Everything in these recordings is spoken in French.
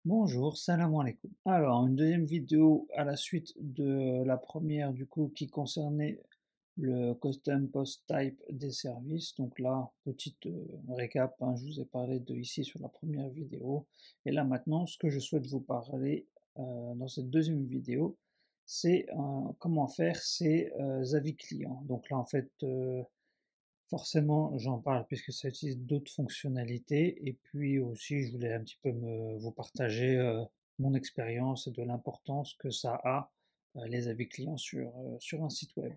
Bonjour, salam alaikum. Alors, une deuxième vidéo à la suite de la première du coup qui concernait le custom post type des services. Donc là, petite récap, hein, je vous ai parlé de ici sur la première vidéo. Et là maintenant, ce que je souhaite vous parler dans cette deuxième vidéo, c'est comment faire ces avis clients. Donc là en fait, forcément, j'en parle puisque ça utilise d'autres fonctionnalités et puis aussi je voulais un petit peu vous partager mon expérience et de l'importance que ça a les avis clients sur un site web.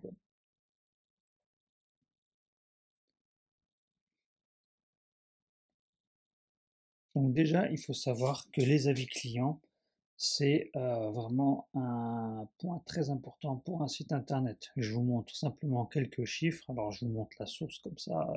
Donc déjà, il faut savoir que les avis clients, c'est vraiment un point très important pour un site internet. Je vous montre simplement quelques chiffres. Alors je vous montre la source comme ça,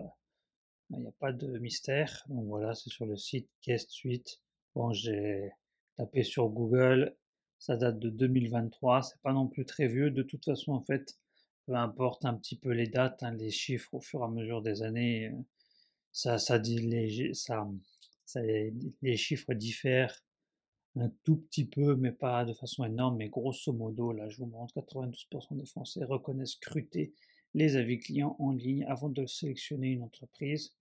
il n'y a pas de mystère. Donc voilà, c'est sur le site Guest Suite. Bon, j'ai tapé sur Google, ça date de 2023, c'est pas non plus très vieux. De toute façon, en fait, peu importe un petit peu les dates, hein, les chiffres au fur et à mesure des années, ça dit les chiffres diffèrent un tout petit peu, mais pas de façon énorme. Mais grosso modo, là, je vous montre, 92% des Français reconnaissent scruter les avis clients en ligne avant de sélectionner une entreprise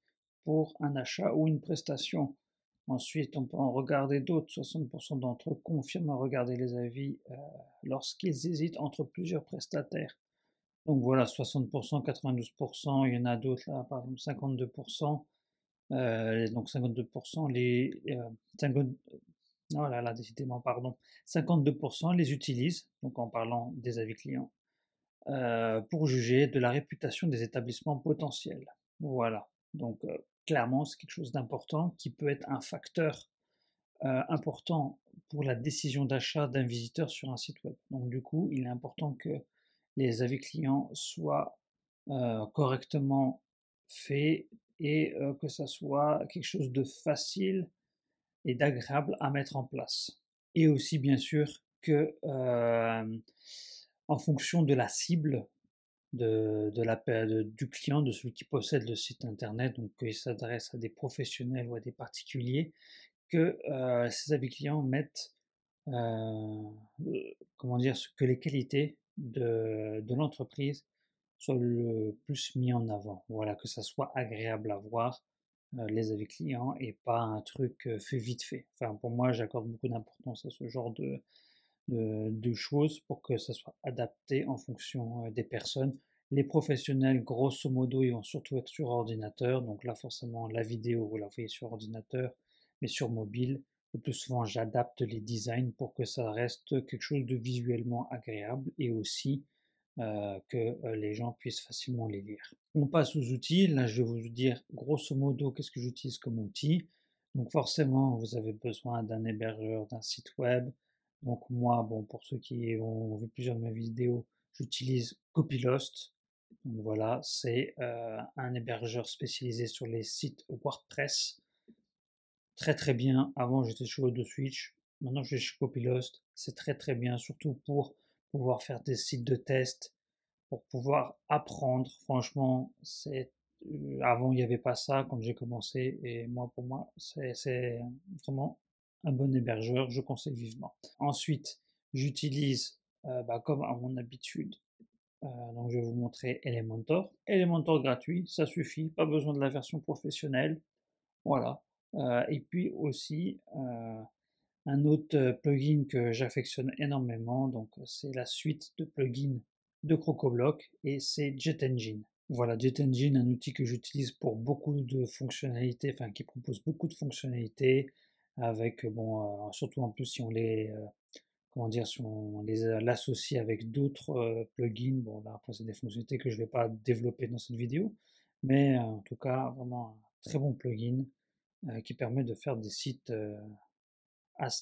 pour un achat ou une prestation. Ensuite, on peut en regarder d'autres. 60% d'entre eux confirment regarder les avis lorsqu'ils hésitent entre plusieurs prestataires. Donc voilà, 60%, 92%, il y en a d'autres là, par exemple 52%. Donc 52%, 50 oh là là, décidément, pardon. 52% les utilisent, donc en parlant des avis clients, pour juger de la réputation des établissements potentiels. Voilà. Donc, clairement, c'est quelque chose d'important qui peut être un facteur important pour la décision d'achat d'un visiteur sur un site web. Donc, du coup, il est important que les avis clients soient correctement faits et que ça soit quelque chose de facile et d'agréable à mettre en place. Et aussi, bien sûr, que en fonction de la cible du client, de celui qui possède le site internet, donc qu'il s'adresse à des professionnels ou à des particuliers, que ces avis clients mettent, euh, comment dire, que les qualités de l'entreprise soient le plus mis en avant. Voilà, que ça soit agréable à voir, les avis clients, et pas un truc fait vite fait. Enfin, pour moi, j'accorde beaucoup d'importance à ce genre de choses pour que ça soit adapté en fonction des personnes. Les professionnels, grosso modo, ils vont surtout être sur ordinateur. Donc là, forcément, la vidéo, vous la voyez sur ordinateur, mais sur mobile. Le plus souvent, j'adapte les designs pour que ça reste quelque chose de visuellement agréable et aussi que les gens puissent facilement les lire. On passe aux outils. Là, je vais vous dire grosso modo qu'est-ce que j'utilise comme outil. Donc forcément, vous avez besoin d'un hébergeur, d'un site web. Donc moi, bon, pour ceux qui ont vu plusieurs de mes vidéos, j'utilise Copylost. Donc voilà, c'est un hébergeur spécialisé sur les sites WordPress. Très très bien. Avant, j'étais chez Switch. Maintenant, je suis chez Copylost. C'est très très bien, surtout pour pouvoir faire des sites de test, pour pouvoir apprendre. Franchement, avant il n'y avait pas ça quand j'ai commencé et moi pour moi c'est vraiment un bon hébergeur, je conseille vivement. Ensuite, j'utilise comme à mon habitude, donc je vais vous montrer Elementor. Elementor gratuit, ça suffit, pas besoin de la version professionnelle. Voilà. Et puis aussi un autre plugin que j'affectionne énormément, donc c'est la suite de plugins de CrocoBlock et c'est JetEngine. Voilà, JetEngine, un outil que j'utilise pour beaucoup de fonctionnalités, enfin qui propose beaucoup de fonctionnalités, avec bon, surtout en plus si on les comment dire, si on l'associe avec d'autres plugins. Bon là après c'est des fonctionnalités que je ne vais pas développer dans cette vidéo, mais en tout cas vraiment un très bon plugin qui permet de faire des sites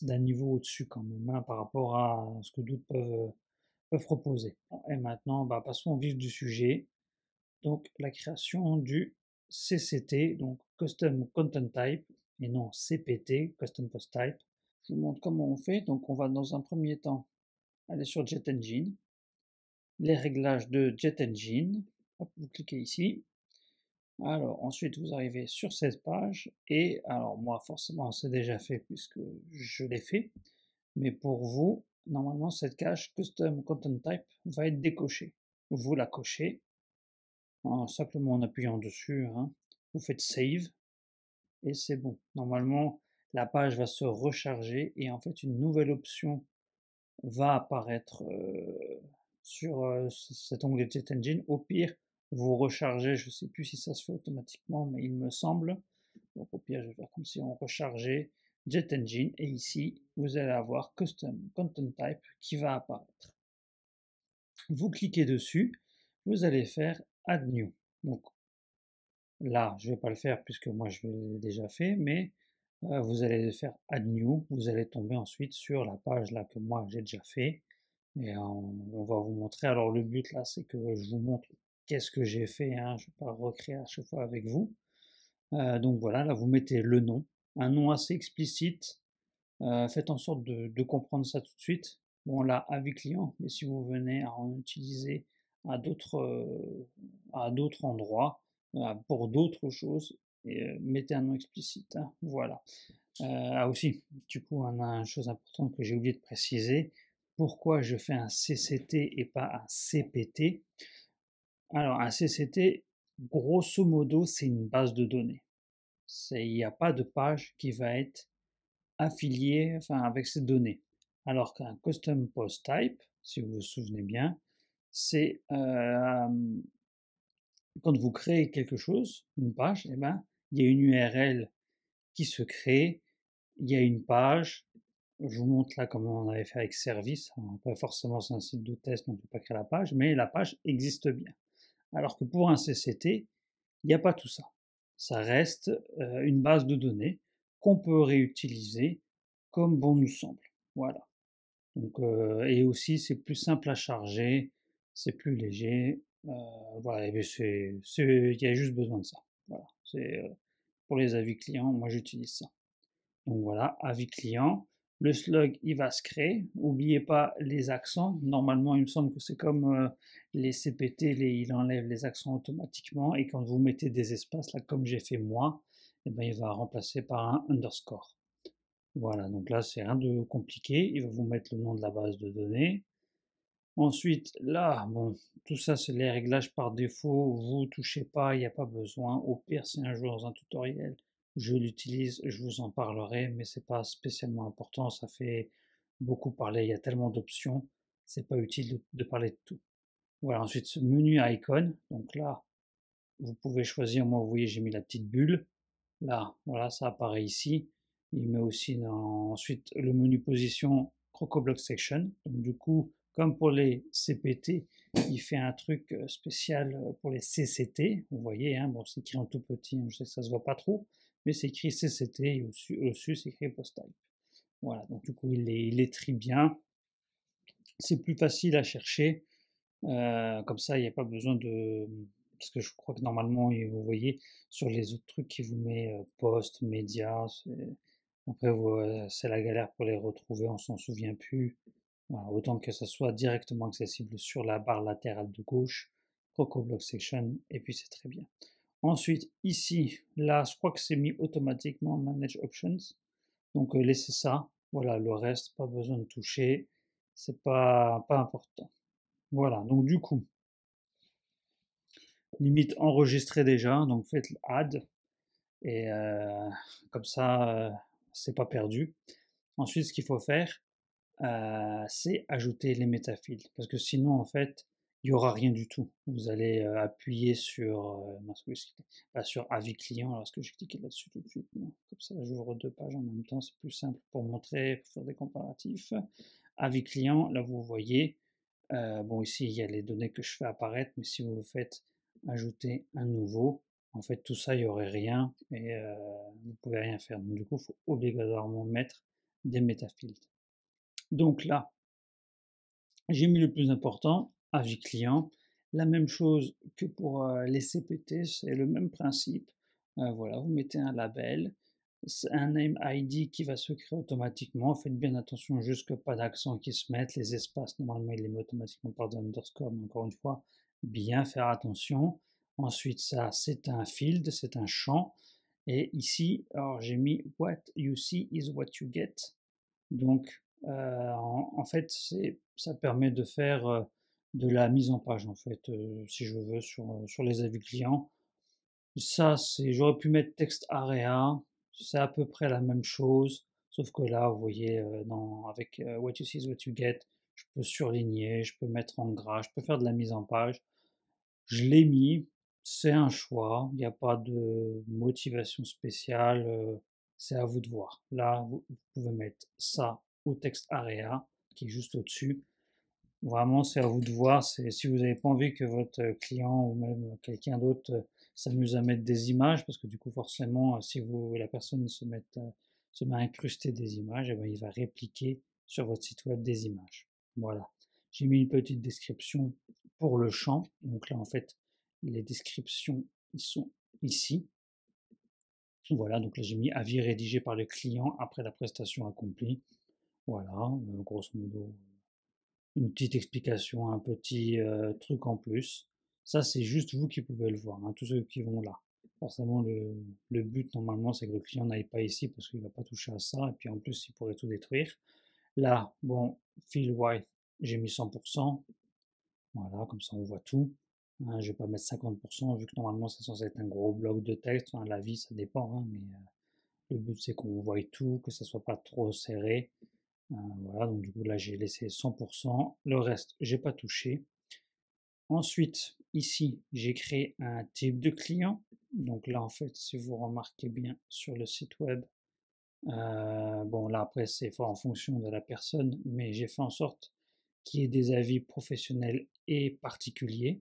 d'un niveau au-dessus quand même, hein, par rapport à ce que d'autres peuvent proposer. Bon, et maintenant, passons au vif du sujet. Donc, la création du CCT, donc Custom Content Type, et non CPT, Custom Post Type. Je vous montre comment on fait. Donc, on va dans un premier temps aller sur JetEngine, les réglages de JetEngine. Hop, vous cliquez ici. Alors ensuite vous arrivez sur cette page et alors moi forcément c'est déjà fait puisque je l'ai fait, mais pour vous, normalement cette case Custom Content Type va être décochée. Vous la cochez, simplement en appuyant dessus, hein. Vous faites Save et c'est bon. Normalement la page va se recharger et en fait une nouvelle option va apparaître sur cet onglet Jet Engine. Au pire, vous rechargez, je ne sais plus si ça se fait automatiquement, mais il me semble. Donc au pire, je vais faire comme si on rechargeait Jet Engine et ici, vous allez avoir Custom Content Type qui va apparaître. Vous cliquez dessus, vous allez faire Add New. Donc là, je ne vais pas le faire puisque moi je l'ai déjà fait, mais vous allez faire Add New, vous allez tomber ensuite sur la page là que moi j'ai déjà fait. Et on va vous montrer. Alors le but là, c'est que je vous montre qu'est-ce que j'ai fait, hein. Je ne vais pas recréer à chaque fois avec vous. Donc voilà, là vous mettez le nom, un nom assez explicite. Faites en sorte de comprendre ça tout de suite. Bon là, avis client, mais si vous venez à en utiliser à d'autres endroits, pour d'autres choses, mettez un nom explicite, hein. Voilà. Ah aussi, du coup, on a une chose importante que j'ai oublié de préciser. Pourquoi je fais un CCT et pas un CPT? Alors, un CCT, grosso modo, c'est une base de données. Il n'y a pas de page qui va être affiliée, enfin, avec ces données. Alors qu'un Custom Post Type, si vous vous souvenez bien, c'est quand vous créez quelque chose, une page, eh ben, il y a une URL qui se crée, il y a une page. Je vous montre là comment on avait fait avec service. Alors, pas forcément c'est un site de test, on ne peut pas créer la page, mais la page existe bien. Alors que pour un CCT, il n'y a pas tout ça. Ça reste une base de données qu'on peut réutiliser comme bon nous semble. Voilà. Donc, et aussi c'est plus simple à charger, c'est plus léger. Voilà, il y a juste besoin de ça. Voilà. C'est pour les avis clients, moi j'utilise ça. Donc voilà, avis client. Le slug, il va se créer. N'oubliez pas les accents. Normalement, il me semble que c'est comme les CPT, il enlève les accents automatiquement. Et quand vous mettez des espaces, là, comme j'ai fait moi, eh ben, il va remplacer par un underscore. Voilà, donc là, c'est rien de compliqué. Il va vous mettre le nom de la base de données. Ensuite, là, bon, tout ça, c'est les réglages par défaut. Vous touchez pas, il n'y a pas besoin. Au pire, si un jour dans un tutoriel, je l'utilise, je vous en parlerai, mais c'est pas spécialement important. Ça fait beaucoup parler. Il y a tellement d'options, c'est pas utile de parler de tout. Voilà. Ensuite, ce menu icon. Donc là, vous pouvez choisir. Moi, vous voyez, j'ai mis la petite bulle. Là, voilà, ça apparaît ici. Il met aussi ensuite le menu position CrocoBlock Section. Donc du coup, comme pour les CPT, il fait un truc spécial pour les CCT. Vous voyez, hein, bon, c'est écrit en tout petit, hein, je sais que ça se voit pas trop, mais c'est écrit CCT et au-dessus c'est écrit Post Type. Voilà, donc du coup, il est très bien. C'est plus facile à chercher. Comme ça, il n'y a pas besoin de. Parce que je crois que normalement, vous voyez, sur les autres trucs qui vous met post, médias, après, c'est la galère pour les retrouver, on s'en souvient plus. Voilà, autant que ça soit directement accessible sur la barre latérale de gauche, CrocoBlock Section, et puis c'est très bien. Ensuite, ici, là, je crois que c'est mis automatiquement Manage Options. Donc, laissez ça. Voilà, le reste, pas besoin de toucher. C'est pas important. Voilà, donc du coup, limite enregistré déjà, donc faites add et comme ça c'est pas perdu. Ensuite, ce qu'il faut faire, c'est ajouter les métafields parce que sinon en fait il n'y aura rien du tout. Vous allez appuyer sur, sur avis client, alors est-ce que j'ai cliqué là-dessus tout de suite? Non. Comme ça j'ouvre deux pages en même temps, c'est plus simple pour montrer, pour faire des comparatifs. Avis client, là vous voyez, bon, ici, il y a les données que je fais apparaître, mais si vous le faites ajouter un nouveau, en fait, tout ça, il n'y aurait rien et vous ne pouvez rien faire. Donc, du coup, il faut obligatoirement mettre des métafields. Donc là, j'ai mis le plus important, avis client. La même chose que pour les CPT, c'est le même principe. Voilà, vous mettez un label, un name ID qui va se créer automatiquement. Faites bien attention juste que pas d'accent qui se mette. Les espaces, normalement, il les met automatiquement par des underscore, mais encore une fois, bien faire attention. Ensuite, ça, c'est un field, c'est un champ. Et ici, alors j'ai mis what you see is what you get. Donc, en fait, ça permet de faire de la mise en page, en fait, si je veux, sur les avis clients. Ça, j'aurais pu mettre texte area, c'est à peu près la même chose, sauf que là, vous voyez, avec what you see is what you get, je peux surligner, je peux mettre en gras, je peux faire de la mise en page. Je l'ai mis, c'est un choix, il n'y a pas de motivation spéciale, c'est à vous de voir. Là, vous pouvez mettre ça au texte area, qui est juste au-dessus. Vraiment, c'est à vous de voir. Si vous n'avez pas envie que votre client ou même quelqu'un d'autre s'amuse à mettre des images, parce que du coup, forcément, si la personne se met à incruster des images, eh ben, il va répliquer sur votre site web des images. Voilà. J'ai mis une petite description pour le champ. Donc là, en fait, les descriptions, ils sont ici. Voilà, donc là, j'ai mis avis rédigé par le client après la prestation accomplie. Voilà, grosso modo, une petite explication, un petit truc en plus. Ça, c'est juste vous qui pouvez le voir, hein, tous ceux qui vont là. Forcément, le but normalement, c'est que le client n'aille pas ici parce qu'il ne va pas toucher à ça. Et puis en plus, il pourrait tout détruire. Là, bon, fill white, j'ai mis 100%. Voilà, comme ça, on voit tout. Hein, je vais pas mettre 50% vu que normalement, c'est censé être un gros bloc de texte. Enfin, la vie, ça dépend, hein, mais le but, c'est qu'on voit tout, que ça soit pas trop serré. Voilà, donc du coup là j'ai laissé 100%, le reste j'ai pas touché. Ensuite, ici j'ai créé un type de client. Donc là en fait, si vous remarquez bien sur le site web, bon là après c'est en fonction de la personne, mais j'ai fait en sorte qu'il y ait des avis professionnels et particuliers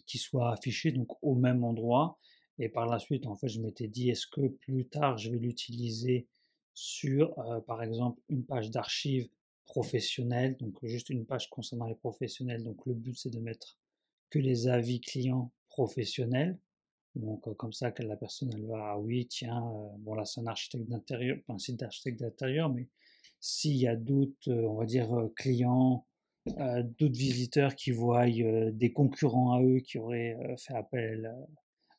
qui soient affichés donc au même endroit. Et par la suite, en fait, je m'étais dit, est-ce que plus tard, je vais l'utiliser sur, par exemple, une page d'archives professionnelle, donc juste une page concernant les professionnels. Donc le but, c'est de mettre que les avis clients professionnels. Donc comme ça, que la personne, elle va, ah oui, tiens, bon là, c'est un architecte d'intérieur, pas un site d'architecte d'intérieur, mais s'il y a d'autres, on va dire, clients d'autres visiteurs qui voient des concurrents à eux qui auraient fait appel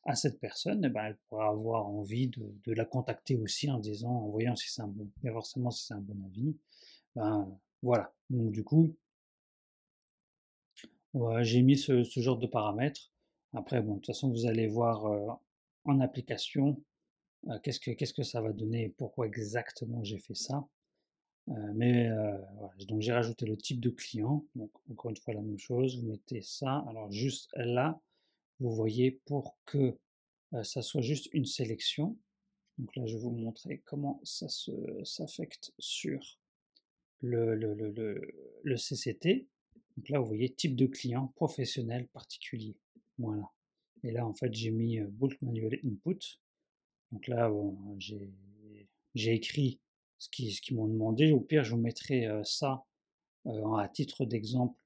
à cette personne, eh ben, elle pourra avoir envie de la contacter aussi en disant, en voyant si c'est un bon, mais forcément si c'est un bon avis. Ben, voilà. Donc du coup, ouais, j'ai mis ce genre de paramètres. Après, bon, de toute façon, vous allez voir en application qu'est-ce que ça va donner et pourquoi exactement j'ai fait ça. Voilà. Donc j'ai rajouté le type de client. Donc encore une fois la même chose, vous mettez ça. Alors juste là, vous voyez pour que ça soit juste une sélection. Donc là je vais vous montrer comment ça s'affecte sur le CCT. Donc là vous voyez type de client, professionnel, particulier. Voilà. Et là en fait j'ai mis bulk manual input. Donc là bon, j'ai écrit ce qu'ils m'ont demandé. Au pire, je vous mettrai ça à titre d'exemple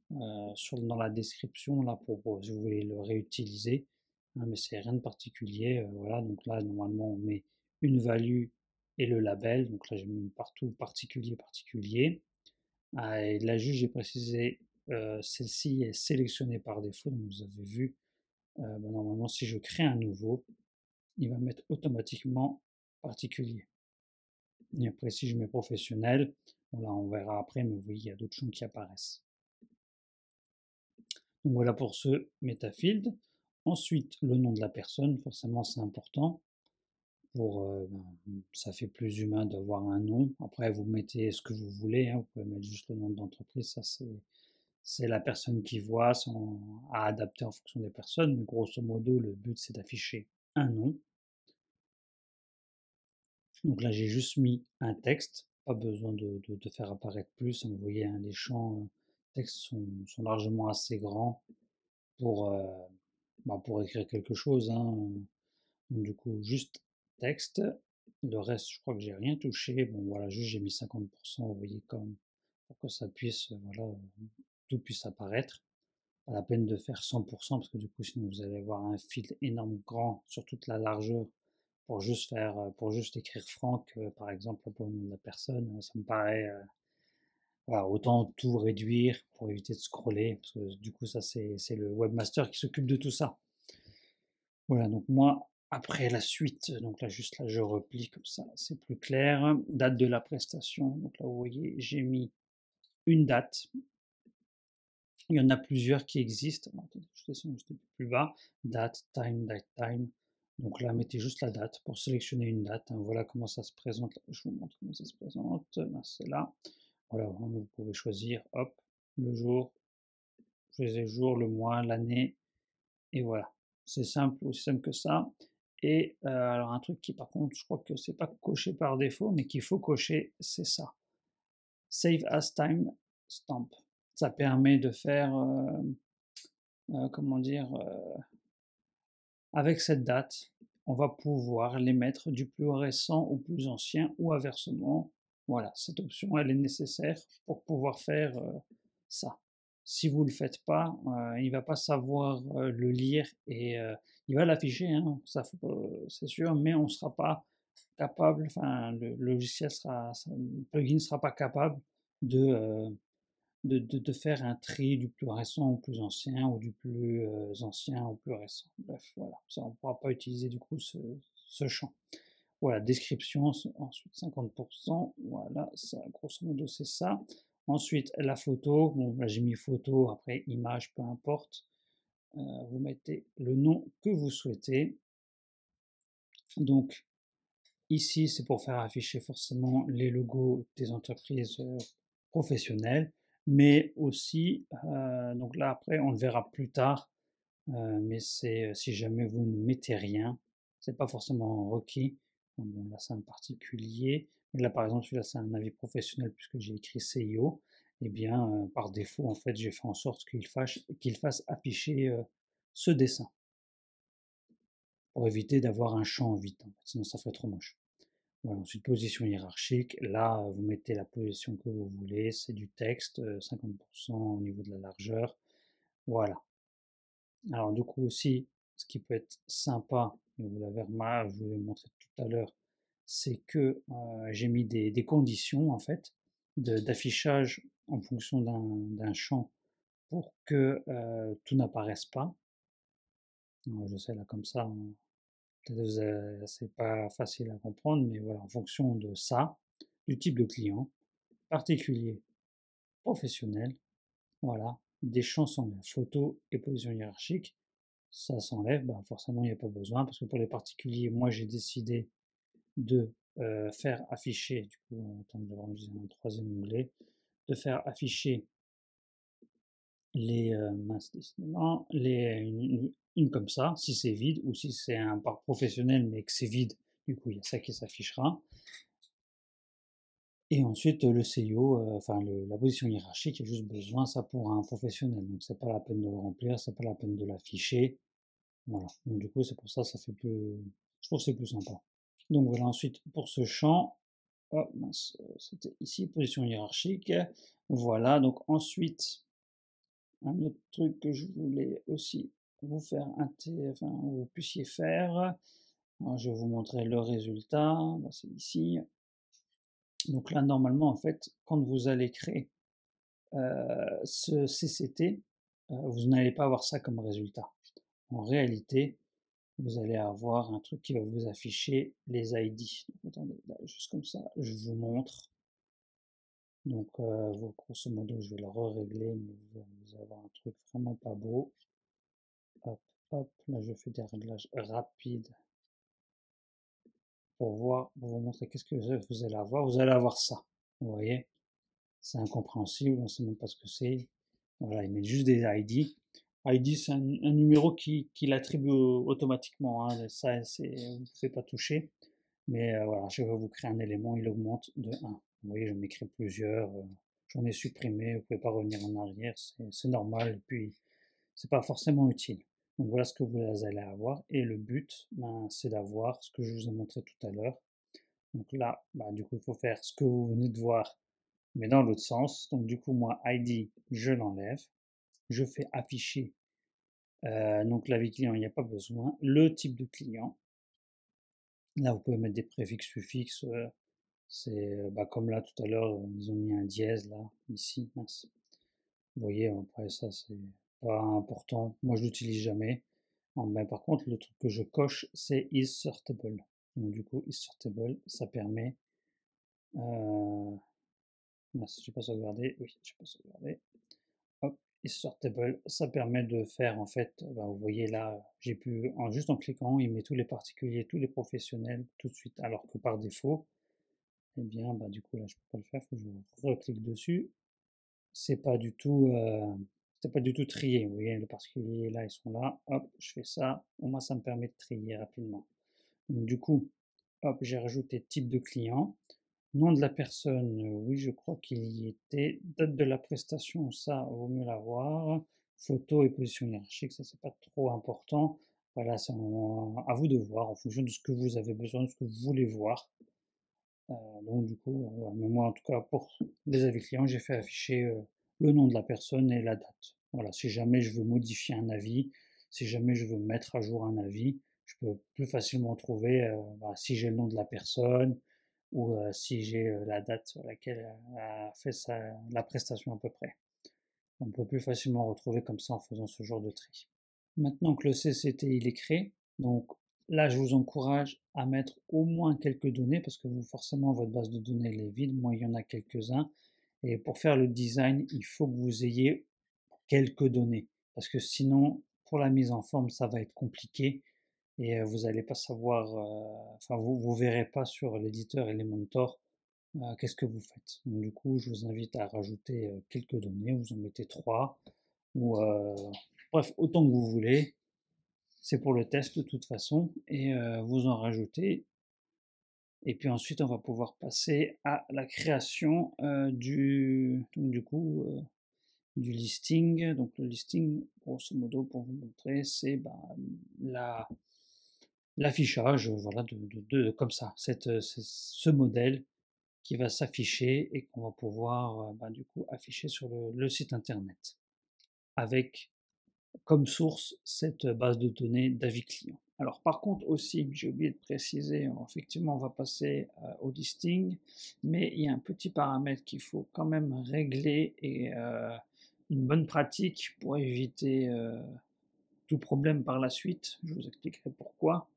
dans la description là si vous voulez le réutiliser. Hein, mais c'est rien de particulier. Voilà, donc là, normalement, on met une value et le label. Donc là, j'ai mis partout particulier, particulier. Et là, juste, j'ai précisé celle-ci est sélectionnée par défaut. Donc vous avez vu, normalement, si je crée un nouveau, il va mettre automatiquement particulier. Et après, si je mets professionnel, bon là, on verra après, mais vous voyez, il y a d'autres champs qui apparaissent. Donc voilà pour ce metafield. Ensuite, le nom de la personne, forcément, c'est important. Ça fait plus humain d'avoir un nom. Après, vous mettez ce que vous voulez. Hein. Vous pouvez mettre juste le nom de l'entreprise. Ça, c'est la personne qui voit, à adapter en fonction des personnes. Mais grosso modo, le but, c'est d'afficher un nom. Donc là, j'ai juste mis un texte, pas besoin de faire apparaître plus. Vous voyez, hein, les champs texte sont largement assez grands pour, pour écrire quelque chose. Hein. Donc, du coup, juste texte. Le reste, je crois que j'ai rien touché. Bon, voilà, juste j'ai mis 50%, vous voyez, comme pour que ça puisse, voilà, tout puisse apparaître. Pas la peine de faire 100% parce que du coup, sinon vous allez avoir un fil énorme grand sur toute la largeur pour juste écrire Franck, par exemple, pour le nom de la personne, ça me paraît Voilà, autant tout réduire pour éviter de scroller, parce que du coup, ça, c'est le webmaster qui s'occupe de tout ça. Voilà, donc moi, après la suite, donc là, juste là, je replie comme ça, c'est plus clair. Date de la prestation, donc là, vous voyez, j'ai mis une date. Il y en a plusieurs qui existent. Alors, attendez, je descends juste un peu plus bas. Date, time, date, time. Donc là, mettez juste la date pour sélectionner une date, hein. Voilà comment ça se présente. Je vous montre comment ça se présente. Ben, c'est là. Voilà, vous pouvez choisir, hop, le jour, choisissez le jour, le mois, l'année, et voilà. C'est simple, aussi simple que ça. Et alors un truc qui par contre, je crois que c'est pas coché par défaut, mais qu'il faut cocher, c'est ça. Save as time stamp. Ça permet de faire, comment dire, avec cette date, on va pouvoir les mettre du plus récent au plus ancien ou inversement. Voilà, cette option, elle est nécessaire pour pouvoir faire ça. Si vous ne le faites pas, il ne va pas savoir le lire et il va l'afficher, hein, ça c'est sûr, mais on ne sera pas capable, enfin le logiciel sera, le plugin ne sera pas capable de, de faire un tri du plus récent au plus ancien ou du plus ancien au plus récent. Bref, voilà, ça on ne pourra pas utiliser du coup ce champ. Voilà, description, ensuite 50%, voilà, ça, grosso modo c'est ça. Ensuite la photo, bon là j'ai mis photo, après image, peu importe. Vous mettez le nom que vous souhaitez. Donc ici c'est pour faire afficher forcément les logos des entreprises professionnelles, mais aussi, donc là après on le verra plus tard, mais c'est si jamais vous ne mettez rien, c'est pas forcément requis. Bon, là c'est un particulier, mais là par exemple celui-là c'est un avis professionnel puisque j'ai écrit CIO, et bien par défaut en fait j'ai fait en sorte qu'il fasse afficher ce dessin pour éviter d'avoir un champ vide, en fait, sinon ça ferait trop moche. Voilà, ensuite, position hiérarchique. Là, vous mettez la position que vous voulez. C'est du texte, 50% au niveau de la largeur. Voilà. Alors, du coup, aussi, ce qui peut être sympa, et vous l'avez remarqué, je vous l'ai montré tout à l'heure, c'est que j'ai mis des conditions, en fait, d'affichage en fonction d'un champ pour que tout n'apparaisse pas. Alors, je sais, là, comme ça, peut-être c'est pas facile à comprendre, mais voilà, en fonction de ça, du type de client, particulier, professionnel, voilà, des champs s'enlèvent, photo et position hiérarchique, ça s'enlève, ben forcément il n'y a pas besoin, parce que pour les particuliers, moi j'ai décidé de faire afficher, du coup, attends, je vais un troisième onglet, de faire afficher les mince décidément, une comme ça, si c'est vide, ou si c'est un parc professionnel mais que c'est vide, du coup il y a ça qui s'affichera. Et ensuite, le CIO, enfin la position hiérarchique, il y a juste besoin ça pour un professionnel. Donc c'est pas la peine de le remplir, c'est pas la peine de l'afficher. Voilà. Donc du coup, c'est pour ça, ça fait plus. Je trouve que c'est plus sympa. Donc voilà, ensuite pour ce champ, oh mince, c'était ici, position hiérarchique. Voilà, donc ensuite, un autre truc que je voulais aussi vous faire enfin, vous puissiez faire. Alors, je vais vous montrer le résultat. Bah, c'est ici. Donc là, normalement, en fait, quand vous allez créer ce CCT, vous n'allez pas avoir ça comme résultat. En réalité, vous allez avoir un truc qui va vous afficher les ID. Donc, attendez, là, juste comme ça, je vous montre. Donc, grosso modo, je vais le régler, mais vous allez avoir un truc vraiment pas beau. Hop, hop, là, je fais des réglages rapides pour voir, pour vous montrer qu'est-ce que vous allez avoir. Vous allez avoir ça, vous voyez. C'est incompréhensible, on ne sait même pas ce que c'est. Voilà, ils mettent juste des ID. ID, c'est un numéro qui l'attribue automatiquement, hein. Ça, vous ne pouvez pas toucher. Mais voilà, je vais vous créer un élément, il augmente de 1. Vous voyez, je m'écris plusieurs. J'en ai supprimé, vous ne pouvez pas revenir en arrière, c'est normal. Et puis, c'est pas forcément utile. Donc voilà ce que vous allez avoir. Et le but, ben, c'est d'avoir ce que je vous ai montré tout à l'heure. Donc là, ben, du coup, il faut faire ce que vous venez de voir mais dans l'autre sens. Donc du coup, moi, ID, je l'enlève. Je fais afficher. Donc la vie client, il n'y a pas besoin. Le type de client. Là, vous pouvez mettre des préfixes, suffixes. C'est comme là tout à l'heure, ils ont mis un dièse là, ici, mince. Vous voyez, après ça c'est pas important. Moi je l'utilise jamais. Ben, par contre, le truc que je coche, c'est is sortable. Donc du coup, is sortable, ça permet. Mince, j'ai pas sauvegardé. Oui, j'ai pas sauvegardé. Hop, is sortable, ça permet de faire en fait. Vous voyez là, j'ai pu juste en cliquant, il met tous les particuliers, tous les professionnels tout de suite. Alors que par défaut, eh bien, du coup là, je peux pas le faire. Faut que je reclique dessus. C'est pas du tout, c'est pas du tout trié. Vous voyez, les particuliers là, ils sont là. Hop, je fais ça. Au moins, ça me permet de trier rapidement. Donc, du coup, hop, j'ai rajouté type de client. Nom de la personne, oui, je crois qu'il y était. Date de la prestation, ça, vaut mieux l'avoir. Photo et position hiérarchique, ça, c'est pas trop important. Voilà, c'est à vous de voir en fonction de ce que vous avez besoin, de ce que vous voulez voir. Donc du coup, voilà. Mais moi en tout cas pour les avis clients, j'ai fait afficher le nom de la personne et la date. Voilà, si jamais je veux modifier un avis, si jamais je veux mettre à jour un avis, je peux plus facilement trouver si j'ai le nom de la personne ou si j'ai la date sur laquelle elle a fait la prestation à peu près. On peut plus facilement retrouver comme ça en faisant ce genre de tri. Maintenant que le CCT il est créé, donc là je vous encourage à mettre au moins quelques données parce que vous forcément votre base de données elle est vide, moi il y en a quelques-uns et pour faire le design il faut que vous ayez quelques données parce que sinon pour la mise en forme ça va être compliqué et vous n'allez pas savoir, enfin vous verrez pas sur l'éditeur Elementor qu'est-ce que vous faites. Donc, du coup je vous invite à rajouter quelques données, vous en mettez 3 ou bref autant que vous voulez. C'est pour le test de toute façon et vous en rajoutez. Et puis ensuite, on va pouvoir passer à la création du listing. Donc le listing, grosso modo, pour vous montrer, c'est l'affichage, voilà, comme ça, ce modèle qui va s'afficher et qu'on va pouvoir du coup afficher sur le site internet avec comme source cette base de données d'avis client. Alors par contre aussi, j'ai oublié de préciser, effectivement on va passer au listing, mais il y a un petit paramètre qu'il faut quand même régler et une bonne pratique pour éviter tout problème par la suite. Je vous expliquerai pourquoi.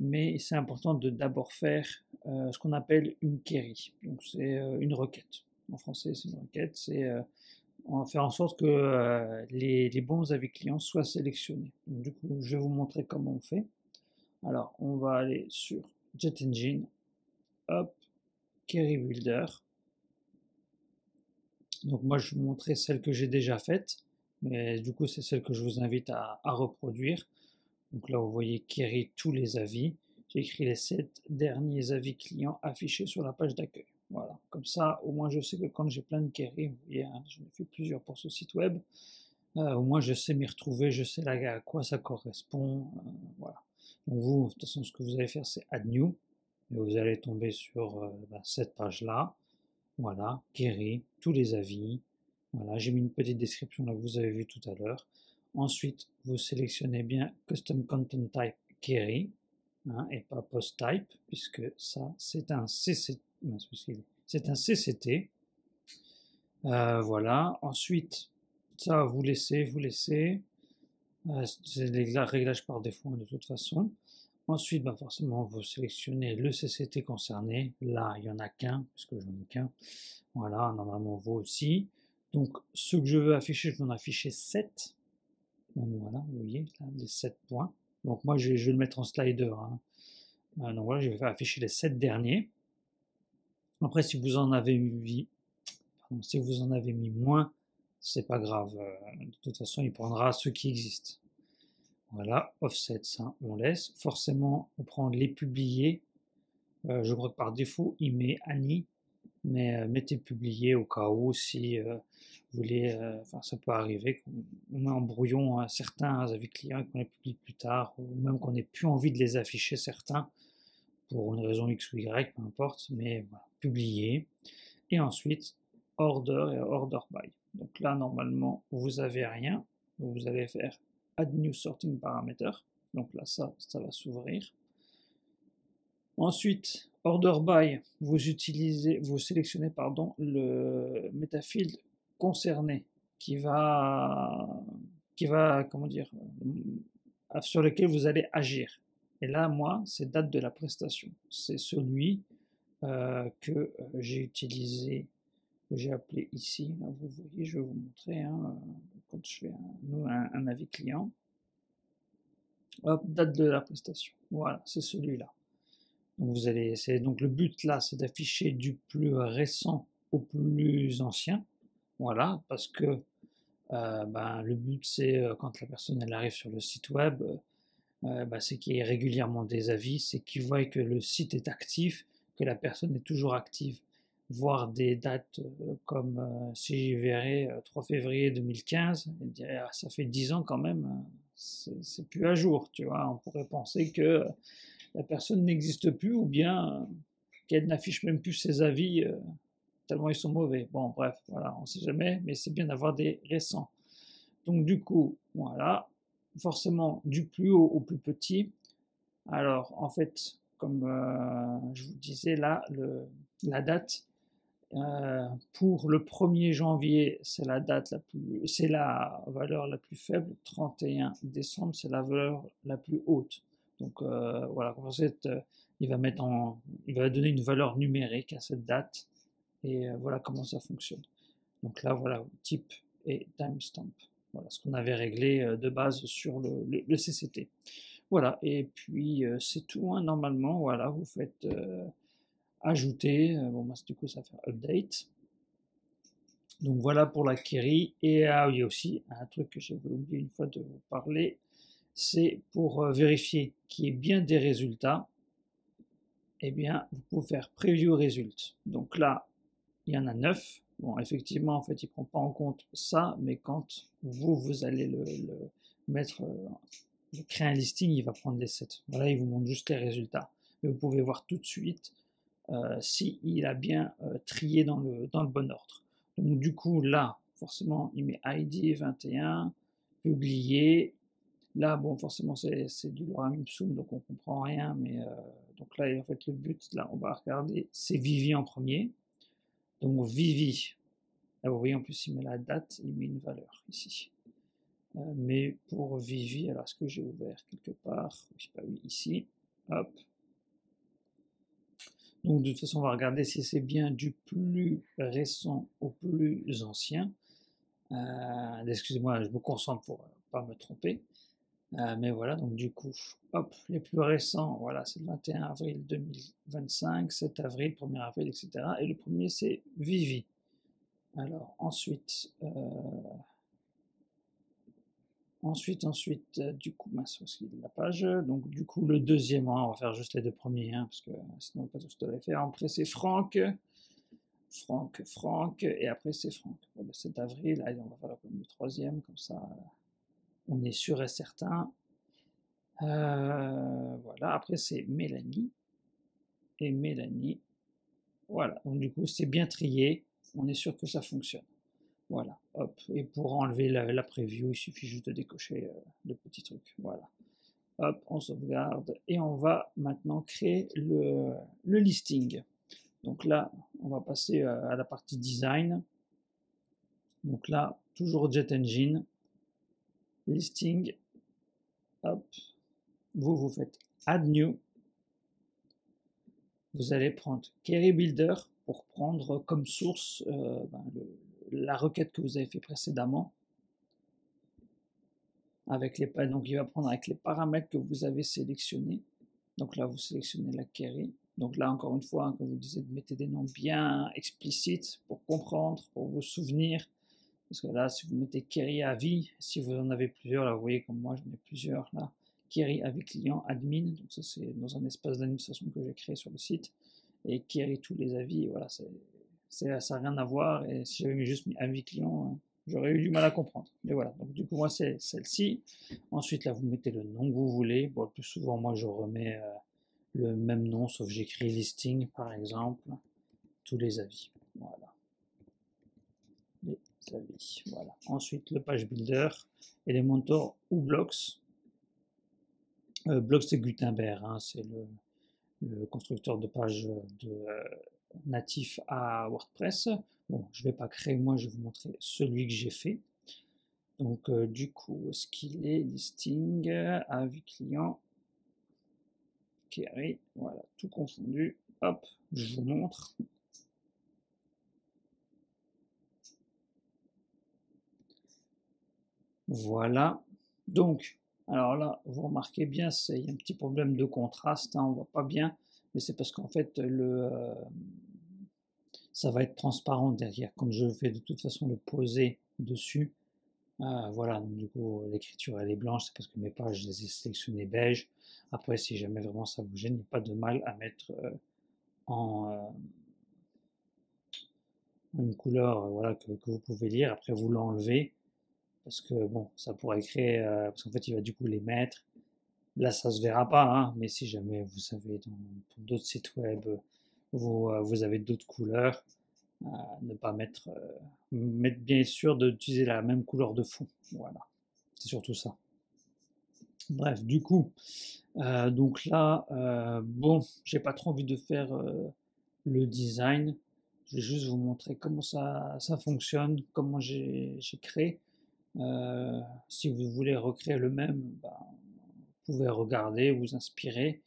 Mais c'est important de d'abord faire ce qu'on appelle une query. Donc c'est une requête. En français c'est une requête, c'est on va faire en sorte que les bons avis clients soient sélectionnés. Donc, du coup, je vais vous montrer comment on fait. Alors, on va aller sur Jet Engine, hop, Query Builder. Donc moi, je vais vous montrer celle que j'ai déjà faite, mais du coup, c'est celle que je vous invite à reproduire. Donc là, vous voyez Query tous les avis. J'ai écrit les 7 derniers avis clients affichés sur la page d'accueil. Voilà, comme ça, au moins je sais que quand j'ai plein de queries, vous voyez, hein, j'en ai fait plusieurs pour ce site web, au moins je sais m'y retrouver, je sais là, à quoi ça correspond. Voilà. Donc vous, de toute façon, ce que vous allez faire, c'est Add New. Et vous allez tomber sur cette page-là. Voilà, query, tous les avis. Voilà, j'ai mis une petite description là que vous avez vu tout à l'heure. Ensuite, vous sélectionnez bien Custom Content Type Query, hein, et pas Post Type, puisque ça, c'est un CCT. C'est un CCT. Voilà. Ensuite, ça, vous laissez. C'est les réglages par défaut, hein, de toute façon. Ensuite, forcément, vous sélectionnez le CCT concerné. Là, il n'y en a qu'un, puisque j'en ai qu'un. Voilà, normalement, vous aussi. Donc, ce que je veux afficher, je vais en afficher 7. Donc, voilà, vous voyez, là, les 7 points. Donc, moi, je vais le mettre en slider, hein. Donc, voilà, je vais afficher les 7 derniers. Après, si vous en avez mis, moins, c'est pas grave. De toute façon, il prendra ceux qui existent. Voilà, offset, ça, on laisse. Forcément, on prend les publiés. Je crois que par défaut, il met Annie, mais mettez publié au cas où si vous voulez, ça peut arriver qu'on met en brouillon certains avis clients et qu'on les publie plus tard, ou même qu'on n'ait plus envie de les afficher certains, pour une raison X ou Y, peu importe, mais voilà, publier. Et ensuite, order et order by. Donc là, normalement, vous avez rien. Donc vous allez faire add new sorting parameter. Donc là, ça va s'ouvrir. Ensuite, Order by, vous sélectionnez pardon, le metafield concerné qui va, comment dire, sur lequel vous allez agir. Et là, moi, c'est date de la prestation. C'est celui que j'ai utilisé, que j'ai appelé ici. Là, vous voyez, je vais vous montrer hein, quand je fais un avis client. Hop, date de la prestation. Voilà, c'est celui-là. Donc vous allez, donc le but là, c'est d'afficher du plus récent au plus ancien. Voilà, parce que ben, le but c'est quand la personne elle arrive sur le site web, ben, c'est qu'il y ait régulièrement des avis, c'est qu'il voit que le site est actif, que la personne est toujours active. Voir des dates comme si je verrais 3 février 2015, elle dirait ah, ça fait 10 ans quand même, c'est plus à jour, tu vois. On pourrait penser que la personne n'existe plus ou bien qu'elle n'affiche même plus ses avis tellement ils sont mauvais. Bon, bref, voilà, on ne sait jamais, mais c'est bien d'avoir des récents. Donc du coup, voilà, forcément du plus haut au plus petit. Alors en fait, comme je vous disais là, la date pour le 1er janvier, c'est la date c'est la valeur la plus faible. 31 décembre, c'est la valeur la plus haute. Donc voilà, il va il va donner une valeur numérique à cette date et voilà comment ça fonctionne. Donc là, voilà, type et timestamp. Voilà ce qu'on avait réglé de base sur le CCT. Voilà, et puis c'est tout, hein, normalement, voilà, vous faites ajouter, bon, moi, du coup, ça va faire update. Donc voilà pour la query. Et il y a aussi un truc que j'avais oublié une fois de vous parler, c'est pour vérifier qu'il y ait bien des résultats. Eh bien, vous pouvez faire preview result. Donc là, il y en a 9. Bon, effectivement, en fait, il ne prend pas en compte ça, mais quand vous allez le mettre, créer un listing, il va prendre les 7. Voilà, il vous montre juste les résultats. Mais vous pouvez voir tout de suite s'il a bien trié dans le bon ordre. Donc du coup, là, forcément, il met ID 21, publié. Là, bon, forcément, c'est du lorem ipsum, donc on comprend rien, mais donc là, en fait, le but, là, on va regarder, c'est Vivi en premier. Donc Vivi, là, vous voyez, en plus, il met la date, il met une valeur ici. Mais pour Vivi, alors est-ce que j'ai ouvert quelque part? Je sais pas, oui, ici. Hop. Donc de toute façon, on va regarder si c'est bien du plus récent au plus ancien. Excusez-moi, je me concentre pour pas me tromper. Mais voilà, donc du coup, hop, les plus récents, voilà, c'est le 21 avril 2025, 7 avril, 1er avril, etc. Et le premier, c'est Vivi. Alors ensuite, du coup, mince, où est la page? Donc, du coup, le deuxième, hein, on va faire juste les deux premiers, hein, parce que sinon, pas tous les faire. Après, c'est Franck, et après, c'est Franck. Bon, le 7 avril, allez, on va faire le troisième, comme ça, on est sûr et certain. Voilà, après, c'est Mélanie, et Mélanie, voilà. Donc, du coup, c'est bien trié, on est sûr que ça fonctionne. Voilà, hop. Et pour enlever la preview, il suffit juste de décocher le petit truc. Voilà. Hop, on sauvegarde et on va maintenant créer le listing. Donc là, on va passer à la partie design. Donc là, toujours Jet Engine, listing. Hop, vous faites Add New. Vous allez prendre Query Builder pour prendre comme source la requête que vous avez fait précédemment. Donc il va prendre avec les paramètres que vous avez sélectionnés. Donc là, vous sélectionnez la query. Donc là, encore une fois, comme je vous disais, mettez des noms bien explicites pour comprendre, pour vous souvenir. Parce que là, si vous mettez query avis, si vous en avez plusieurs, là, vous voyez comme moi, j'en ai plusieurs là. Query avis client admin, donc ça c'est dans un espace d'administration que j'ai créé sur le site. Et query tous les avis, voilà, ça n'a rien à voir. Et si j'avais juste mis avis client, j'aurais eu du mal à comprendre. Mais voilà, donc du coup, moi, c'est celle-ci. Ensuite, là, vous mettez le nom que vous voulez. Bon, le plus souvent, moi, je remets le même nom, sauf j'écris listing, par exemple, tous les avis. Voilà. Les avis, voilà. Ensuite, le page builder, Elementor ou Blocks. Blocks, c'est Gutenberg, hein, c'est le constructeur de page natif à WordPress. Bon, je ne vais pas créer moi, je vais vous montrer celui que j'ai fait. Donc du coup, est-ce qu'il est listing, avis client, query, voilà, tout confondu. Hop, je vous montre. Voilà. Donc, alors là, vous remarquez bien, il y a un petit problème de contraste, hein, on voit pas bien, mais c'est parce qu'en fait, ça va être transparent derrière. Comme je vais de toute façon le poser dessus, voilà, donc du coup, l'écriture elle est blanche, c'est parce que mes pages, je les ai sélectionnées beige. Après, si jamais vraiment ça vous gêne, il n'y a pas de mal à mettre en une couleur voilà, que vous pouvez lire. Après, vous l'enlevez parce que bon, ça pourrait créer, parce qu'en fait, il va du coup les mettre. Là, ça se verra pas, hein, mais si jamais vous savez, pour d'autres sites web, vous avez d'autres couleurs, ne pas mettre bien sûr d'utiliser la même couleur de fond. Voilà, c'est surtout ça. Bref, du coup, donc là, bon, j'ai pas trop envie de faire le design. Je vais juste vous montrer comment ça fonctionne, comment j'ai créé. Si vous voulez recréer le même, ben, vous pouvez regarder, vous inspirer.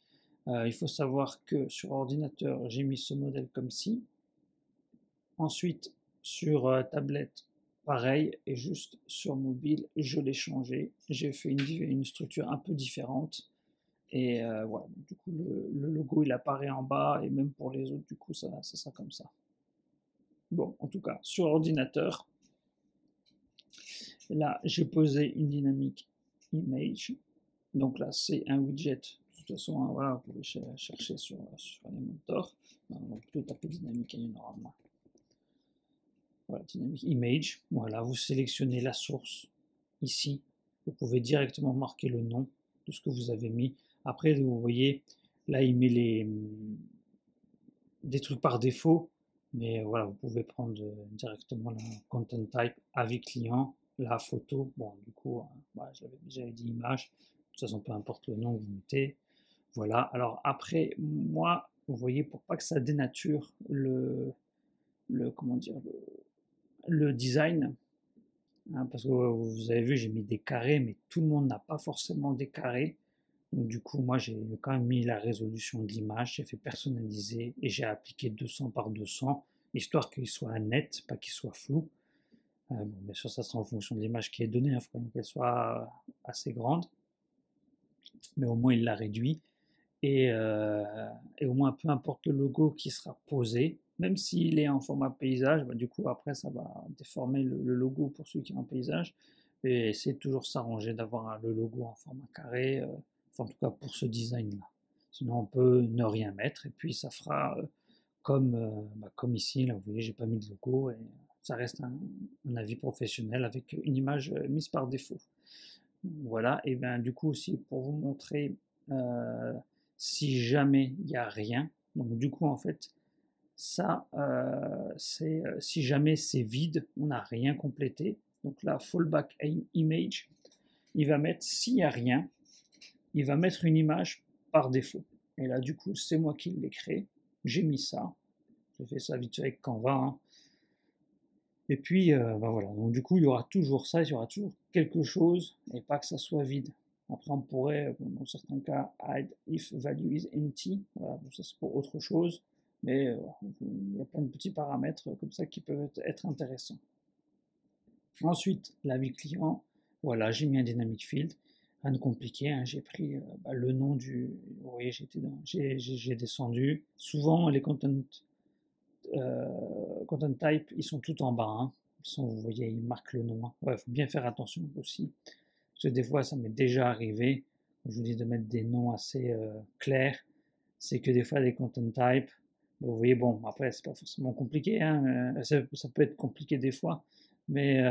Il faut savoir que sur ordinateur, j'ai mis ce modèle comme ci. Ensuite, sur tablette, pareil, et juste sur mobile, je l'ai changé. J'ai fait une structure un peu différente. Et voilà, du coup, le logo, il apparaît en bas, et même pour les autres, du coup, ça sera comme ça. Bon, en tout cas, sur ordinateur, là, j'ai posé une dynamique image. Donc là, c'est un widget. De toute façon, hein, voilà, vous pouvez chercher sur les moteurs. Donc, plutôt taper dynamique, il y en aura moins. Voilà, dynamique image. Voilà, vous sélectionnez la source ici. Vous pouvez directement marquer le nom de ce que vous avez mis. Après, vous voyez, là, il met des trucs par défaut. Mais voilà, vous pouvez prendre directement le content type avis client, la photo. Bon, du coup, voilà, j'avais dit image. De toute façon, peu importe le nom que vous mettez. Voilà. Alors après, moi, vous voyez, pour pas que ça dénature comment dire, le design, hein, parce que vous avez vu, j'ai mis des carrés, mais tout le monde n'a pas forcément des carrés. Donc du coup, moi, j'ai quand même mis la résolution de l'image, j'ai fait personnaliser et j'ai appliqué 200 par 200, histoire qu'il soit net, pas qu'il soit flou. Bon, bien sûr, ça sera en fonction de l'image qui est donnée, il faut quand même qu'elle soit assez grande, mais au moins il l'a réduit. Et au moins, peu importe le logo qui sera posé, même s'il est en format paysage, bah, du coup, après, ça va déformer le logo pour celui qui est en paysage. Et essayer de toujours s'arranger d'avoir le logo en format carré, enfin, en tout cas pour ce design-là. Sinon, on peut ne rien mettre et puis ça fera comme ici. Là, vous voyez, j'ai pas mis de logo et ça reste un avis professionnel avec une image mise par défaut. Voilà, et bien du coup aussi pour vous montrer euh, si jamais il n'y a rien, donc du coup en fait ça c'est si jamais c'est vide, on n'a rien complété, donc là fallback image, il va mettre s'il n'y a rien, il va mettre une image par défaut. Et là du coup c'est moi qui l'ai créé, j'ai mis ça, j'ai fait ça vite fait avec Canva, hein. Et puis, bah voilà, donc du coup, il y aura toujours ça, il y aura toujours quelque chose, et pas que ça soit vide. Après, on pourrait, dans certains cas, hide if value is empty, voilà, bon, ça c'est pour autre chose, mais il y a plein de petits paramètres comme ça qui peuvent être intéressants. Ensuite, l'avis client, voilà, j'ai mis un dynamic field, rien de compliqué, hein, j'ai pris le nom vous voyez, j'ai descendu. Souvent, les content type, ils sont tout en bas, hein. Vous voyez, ils marquent le nom, hein. Ouais, faut bien faire attention aussi, parce que des fois, ça m'est déjà arrivé, je vous dis de mettre des noms assez clairs, c'est que des fois, les content type, vous voyez, bon, après, c'est pas forcément compliqué, hein, ça peut être compliqué des fois, mais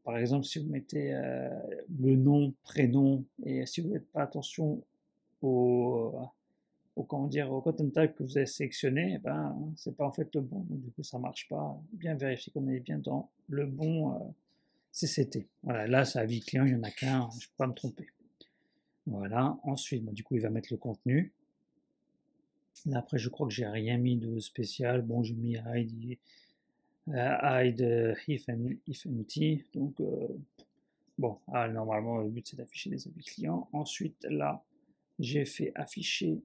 par exemple, si vous mettez le nom, prénom, et si vous n'êtes pas attention au, comment dire, au content type que vous avez sélectionné, eh ben, c'est pas en fait le bon. Donc, du coup, ça marche pas. Bien vérifier qu'on est bien dans le bon CCT. Voilà, là, c'est avis client, il n'y en a qu'un, je ne peux pas me tromper. Voilà, ensuite, bah, du coup, il va mettre le contenu. Là, après, je crois que j'ai rien mis de spécial. Bon, j'ai mis hide if empty. Donc, bon, normalement, le but c'est d'afficher les avis clients. Ensuite, là, j'ai fait afficher.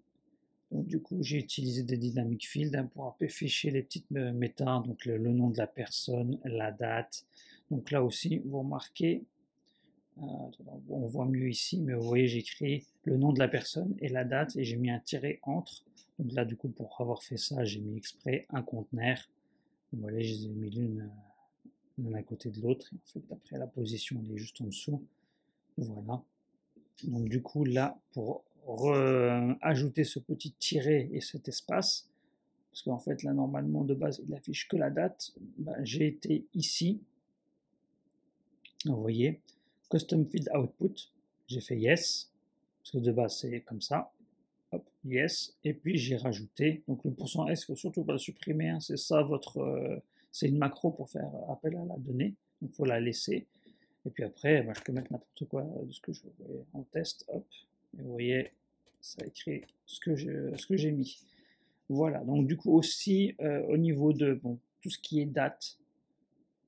Donc, du coup, j'ai utilisé des dynamic fields pour afficher les petites méta, donc le nom de la personne, la date. Donc là aussi, vous remarquez, on voit mieux ici, mais vous voyez, j'ai créé le nom de la personne et la date et j'ai mis un tiret entre. Donc là, du coup, pour avoir fait ça, j'ai mis exprès un conteneur. Vous voyez, je les ai mis l'un à côté de l'autre. En fait, après, la position, elle est juste en dessous. Voilà. Donc du coup, là, pour ajouter ce petit tiret et cet espace, parce qu'en fait, là, normalement, de base, il affiche que la date, ben, j'ai été ici, vous voyez, Custom Field Output, j'ai fait Yes, parce que de base, c'est comme ça, hop, Yes, et puis j'ai rajouté, donc le %S, il ne faut surtout pas le supprimer, hein, c'est ça c'est une macro pour faire appel à la donnée, donc il faut la laisser, et puis après, ben, je peux mettre n'importe quoi de ce que je veux en test, hop, et vous voyez, ça écrit ce que j'ai mis. Voilà, donc du coup aussi au niveau de bon, tout ce qui est date,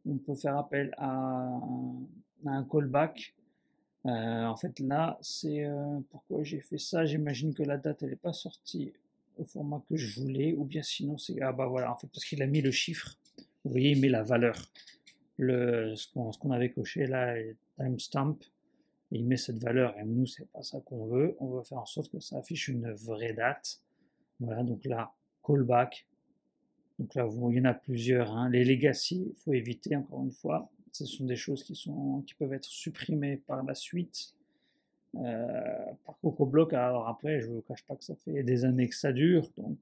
on peut faire appel à un callback. En fait là, c'est pourquoi j'ai fait ça, j'imagine que la date elle n'est pas sortie au format que je voulais, ou bien sinon c'est, ah bah voilà, en fait parce qu'il a mis le chiffre, vous voyez, il met la valeur, ce qu'on avait coché là, timestamp, et il met cette valeur, et nous c'est pas ça qu'on veut, on veut faire en sorte que ça affiche une vraie date. Voilà, donc là, callback. Donc là, il y en a plusieurs, hein. Les legacy, il faut éviter, encore une fois. Ce sont des choses qui peuvent être supprimées par la suite. Par CocoBlock, alors après, je ne vous cache pas que ça fait des années que ça dure, donc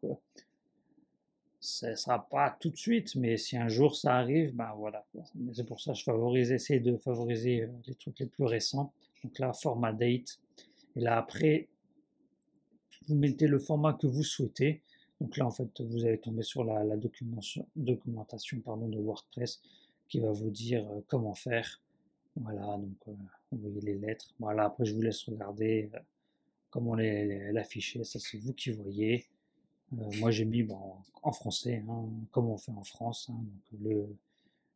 ça ne sera pas tout de suite, mais si un jour ça arrive, ben voilà. C'est pour ça que j'essaie de favoriser les trucs les plus récents. Donc là, format date. Et là, après, vous mettez le format que vous souhaitez. Donc là, en fait, vous allez tomber sur la documentation pardon, de WordPress qui va vous dire comment faire. Voilà, donc vous voyez les lettres. Voilà, après, je vous laisse regarder comment l'afficher. Ça, c'est vous qui voyez. Moi, j'ai mis bon, en français, hein, comme on fait en France. Hein, donc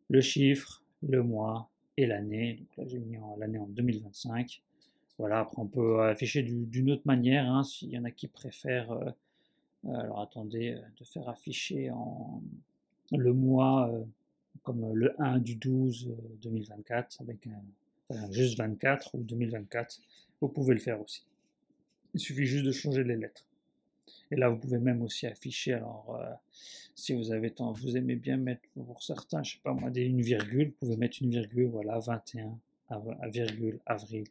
le chiffre, le mois et l'année. Donc là, j'ai mis l'année en 2025. Voilà, après, on peut afficher d'une autre manière, hein, s'il y en a qui préfèrent. Alors attendez, de faire afficher le mois comme le 1 du 12 2024 avec juste 24 ou 2024. Vous pouvez le faire aussi. Il suffit juste de changer les lettres. Et là, vous pouvez même aussi afficher, alors si vous avez vous aimez bien mettre pour certains, je sais pas moi, une virgule, vous pouvez mettre une virgule, voilà, 21 virgule avril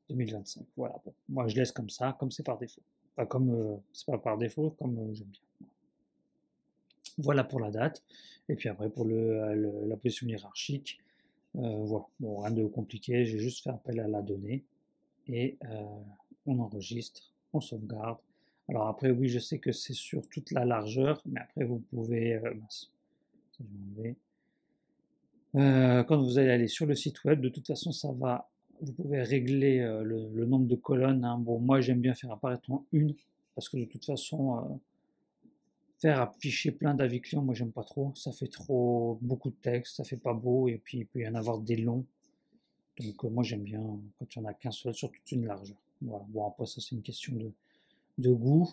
2025. Voilà, bon, moi je laisse comme ça, comme c'est par défaut. Pas comme c'est pas par défaut, comme j'aime bien. Voilà pour la date. Et puis après pour la position hiérarchique, voilà. Bon, rien de compliqué, j'ai juste fait appel à la donnée et on enregistre, on sauvegarde. Alors après, oui, je sais que c'est sur toute la largeur, mais après vous pouvez, ça, je vais quand vous allez aller sur le site web, de toute façon, vous pouvez régler le nombre de colonnes, hein. Bon, moi j'aime bien faire apparaître en une, parce que de toute façon, faire afficher plein d'avis clients, moi j'aime pas trop. Ça fait trop beaucoup de texte, ça fait pas beau, et puis il peut y en avoir des longs. Donc moi j'aime bien quand il n'y en a qu'un seul sur toute une largeur. Voilà. Bon, après ça c'est une question de goût.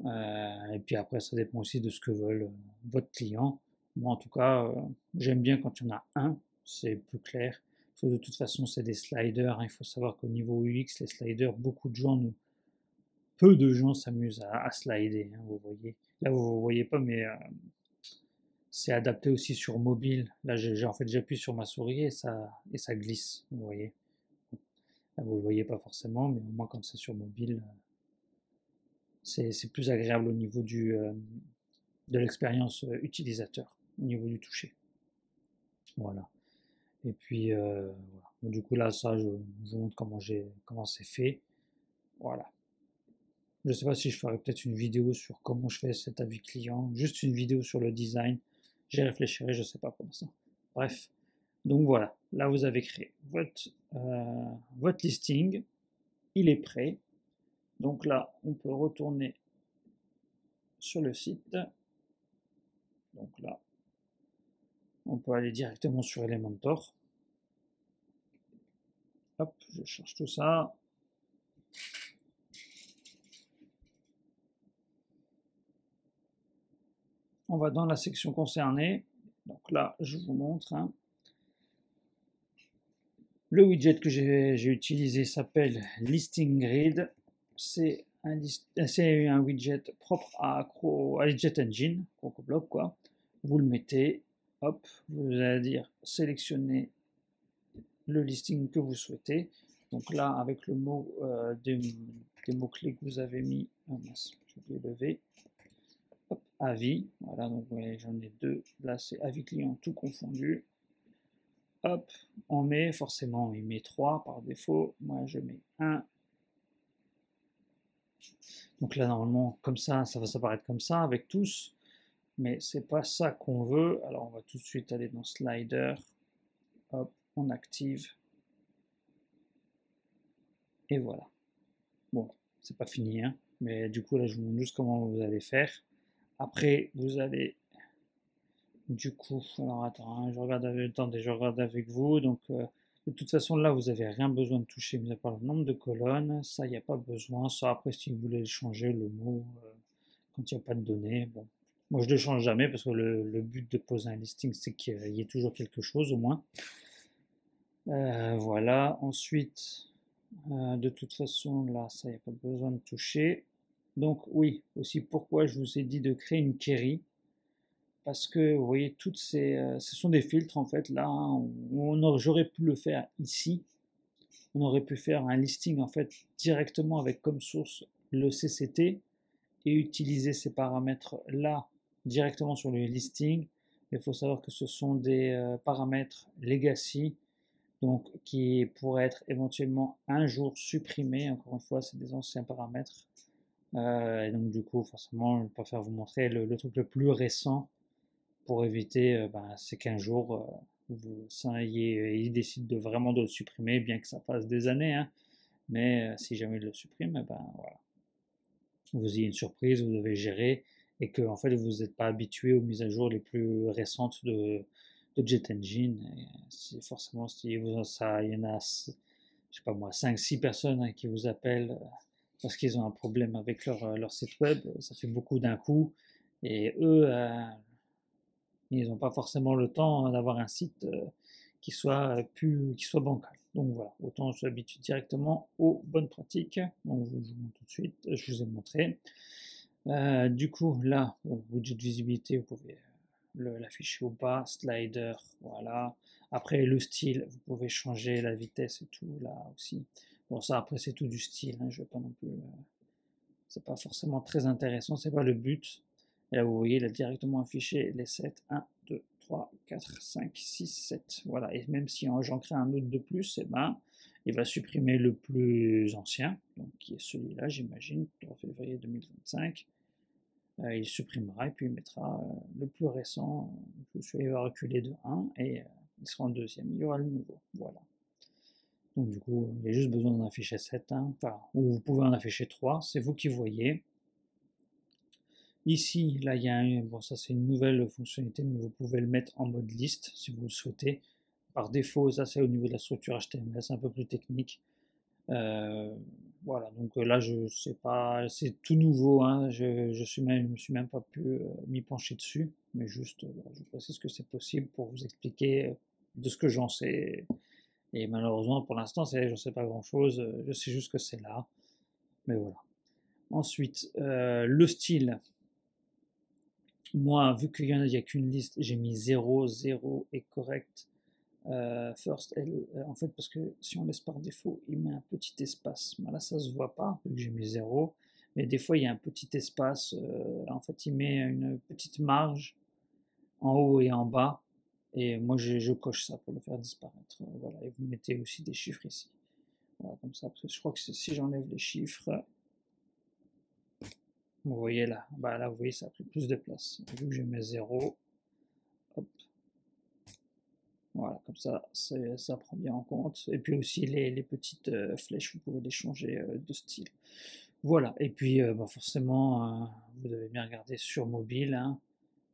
Et puis après ça dépend aussi de ce que veulent votre client. Moi en tout cas, j'aime bien quand il y en a un, c'est plus clair. De toute façon c'est des sliders, hein. Il faut savoir qu'au niveau UX, les sliders, peu de gens s'amusent à slider, hein, vous voyez. Là, vous ne voyez pas, mais c'est adapté aussi sur mobile. Là, en fait, j'appuie sur ma souris et ça glisse, vous voyez. Là, vous ne le voyez pas forcément, mais au moins, quand c'est sur mobile, c'est plus agréable au niveau de l'expérience utilisateur, au niveau du toucher. Voilà. Et puis, voilà. Du coup, là, ça, je vous montre comment c'est fait. Voilà. Je ne sais pas si je ferai peut-être une vidéo sur comment je fais cet avis client, juste une vidéo sur le design. J'y réfléchirai, je ne sais pas pour l'instant. Bref, donc voilà, là vous avez créé votre listing, il est prêt. Donc là, on peut retourner sur le site. Donc là, on peut aller directement sur Elementor. Hop, je cherche tout ça. On va dans la section concernée. Donc là, je vous montre. Hein. Le widget que j'ai utilisé s'appelle Listing Grid. C'est un widget propre à JetEngine, CrocoBlock quoi. Vous le mettez, hop, vous allez dire sélectionnez le listing que vous souhaitez. Donc là, avec le mot des mots-clés que vous avez mis, je vais lever. Hop, avis, voilà, donc ouais, j'en ai deux. Là, c'est avis client tout confondu. Hop, on met, forcément, il met 3 par défaut. Moi, je mets 1. Donc là, normalement, comme ça va s'apparaître comme ça avec tous. Mais c'est pas ça qu'on veut. Alors, on va tout de suite aller dans Slider. Hop, on active. Et voilà. Bon, c'est pas fini, hein. Mais du coup, là, je vous montre juste comment vous allez faire. Après, vous allez... Du coup, alors attends, hein, je regarde avec vous. Donc, de toute façon, là, vous n'avez rien besoin de toucher, mis à part le nombre de colonnes. Ça, il n'y a pas besoin. Ça, après, si vous voulez changer le mot quand il n'y a pas de données, bon. Moi, je ne le change jamais parce que le but de poser un listing, c'est qu'il y ait toujours quelque chose au moins. Voilà. Ensuite, de toute façon, là, ça, il n'y a pas besoin de toucher. Donc, oui, aussi pourquoi je vous ai dit de créer une query. Parce que vous voyez, ce sont des filtres en fait. Là, hein, j'aurais pu le faire ici. On aurait pu faire un listing en fait directement avec comme source le CCT et utiliser ces paramètres là directement sur le listing. Il faut savoir que ce sont des paramètres legacy, donc qui pourraient être éventuellement un jour supprimés. Encore une fois, c'est des anciens paramètres. Et donc du coup, forcément, je préfère vous montrer le truc le plus récent pour éviter ces 15 jours il décide vraiment de le supprimer, bien que ça fasse des années, hein, mais si jamais il le supprime, voilà. Vous ayez une surprise, vous devez gérer, et que en fait vous n'êtes pas habitué aux mises à jour les plus récentes de JetEngine. Forcément, si vous, ça, il y en a, je sais pas moi, 5-6 personnes hein, qui vous appellent parce qu'ils ont un problème avec leur site web, ça fait beaucoup d'un coup, et eux, ils n'ont pas forcément le temps d'avoir un site qui soit bancal. Donc voilà, autant s'habituer directement aux bonnes pratiques. Donc je vous montre tout de suite, je vous ai montré. Du coup, là, widget de visibilité, vous pouvez l'afficher ou pas, slider, voilà. Après, le style, vous pouvez changer la vitesse et tout, là aussi. Bon, ça, après, c'est tout du style, hein, je vais pas non plus... c'est pas forcément très intéressant, c'est pas le but. Et là, vous voyez, il a directement affiché les 7, 1, 2, 3, 4, 5, 6, 7. Voilà, et même si j'en crée un autre de plus, il va supprimer le plus ancien, donc qui est celui-là, j'imagine, 3 février 2025. Il supprimera et puis il mettra le plus récent, il va reculer de 1 et il sera en deuxième, il y aura le nouveau. Voilà. Donc du coup, il y a juste besoin d'en afficher 7, hein, ou vous pouvez en afficher 3, c'est vous qui voyez. Ici, là, il y a bon, ça c'est une nouvelle fonctionnalité, mais vous pouvez le mettre en mode liste si vous le souhaitez. Par défaut, ça c'est au niveau de la structure HTML, c'est un peu plus technique. Voilà, donc là, je sais pas, c'est tout nouveau, hein, je me suis même pas pu m'y pencher dessus, mais juste, je précise que c'est possible pour vous expliquer de ce que j'en sais. Et malheureusement, pour l'instant, je ne sais pas grand-chose, je sais juste que c'est là, mais voilà. Ensuite, le style. Moi, vu qu'il n'y a qu'une liste, j'ai mis 0, 0 est correct. First, en fait, parce que si on laisse par défaut, il met un petit espace. Là, ça se voit pas, vu que j'ai mis 0. Mais des fois, il y a un petit espace. En fait, il met une petite marge en haut et en bas. Et moi, je coche ça pour le faire disparaître. Voilà, et vous mettez aussi des chiffres ici. Voilà, comme ça, parce que je crois que si j'enlève les chiffres, vous voyez là, là, vous voyez, ça a pris plus de place. Vu que je mets 0, hop, voilà, comme ça prend bien en compte. Et puis aussi les petites flèches, vous pouvez les changer de style. Voilà, et puis bah, forcément, vous devez bien regarder sur mobile, hein,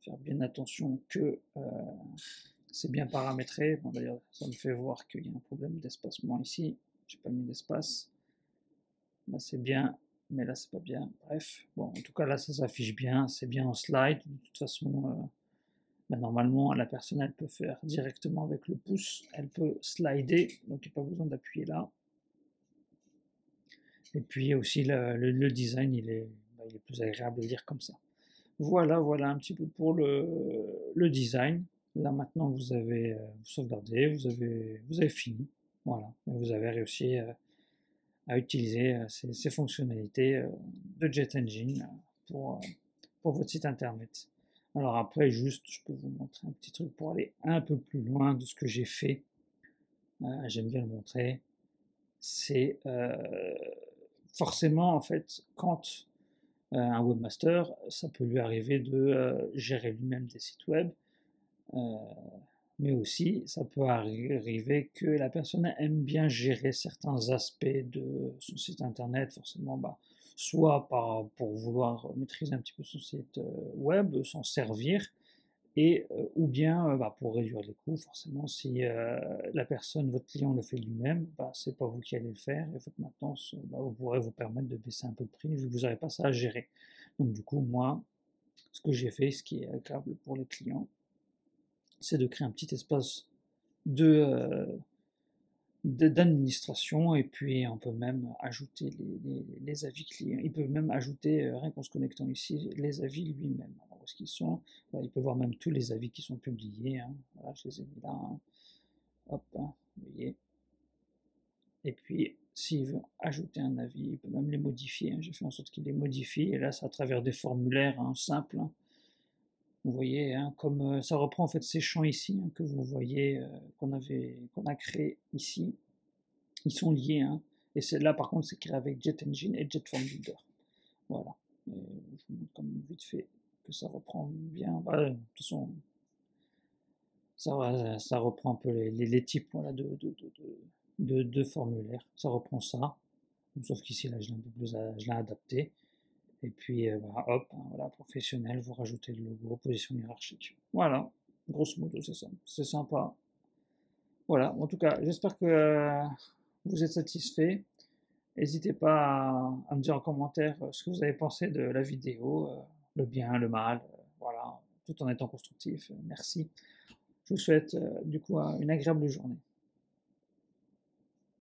faire bien attention que c'est bien paramétré. Bon, d'ailleurs, ça me fait voir qu'il y a un problème d'espacement ici. J'ai pas mis d'espace. Là, c'est bien, mais là, c'est pas bien. Bref, bon, en tout cas, là, ça s'affiche bien. C'est bien en slide. De toute façon, bah, normalement, la personne, elle peut faire directement avec le pouce. Elle peut slider, donc il n'y a pas besoin d'appuyer là. Et puis aussi, le design, bah, il est plus agréable de lire comme ça. Voilà, voilà un petit peu pour le design. Là maintenant vous avez sauvegardé, vous avez fini. Voilà, vous avez réussi à utiliser ces fonctionnalités de Jet Engine pour votre site internet. Alors après, juste, je peux vous montrer un petit truc pour aller un peu plus loin de ce que j'ai fait. J'aime bien le montrer. C'est forcément en fait quand un webmaster, ça peut lui arriver de gérer lui-même des sites web, euh, mais aussi ça peut arriver que la personne aime bien gérer certains aspects de son site internet, forcément, bah, soit pour vouloir maîtriser un petit peu son site web, s'en servir, et ou bien bah, pour réduire les coûts, forcément, si la personne, votre client le fait lui-même, bah, c'est pas vous qui allez le faire, et votre maintenance, bah, vous pourrez vous permettre de baisser un peu le prix, vu que vous n'aurez pas ça à gérer. Donc du coup, moi, ce que j'ai fait, ce qui est agréable pour les clients, c'est de créer un petit espace de, d'administration, et puis on peut même ajouter les avis clients. Il peut même ajouter, rien qu'en se connectant ici, les avis lui-même. Alors, où est-ce qu'ils sont? Il peut voir même tous les avis qui sont publiés, hein. Voilà, je les ai mis là, hein. Hop, hein, vous voyez. Et puis, s'il veut ajouter un avis, il peut même les modifier, hein. J'ai fait en sorte qu'il les modifie, et là, c'est à travers des formulaires, hein, simples, hein. Vous voyez, hein, comme ça reprend en fait ces champs ici, hein, que vous voyez, qu'on a créé ici. Ils sont liés, hein. Et c'est là, par contre, c'est créé avec Jet Engine et Jet Form Builder. Voilà. Et je vous montre comme vite fait que ça reprend bien. Bah, de toute façon, ça reprend un peu les types, voilà, de formulaires. Ça reprend ça. Sauf qu'ici, là, je l'ai un peu plus je l'ai adapté. Et puis, bah, hop, hein, voilà, professionnel, vous rajoutez le logo, position hiérarchique. Voilà, grosso modo, c'est ça. C'est sympa. Voilà, en tout cas, j'espère que vous êtes satisfait. N'hésitez pas à me dire en commentaire ce que vous avez pensé de la vidéo, le bien, le mal, voilà, tout en étant constructif. Merci. Je vous souhaite du coup une agréable journée.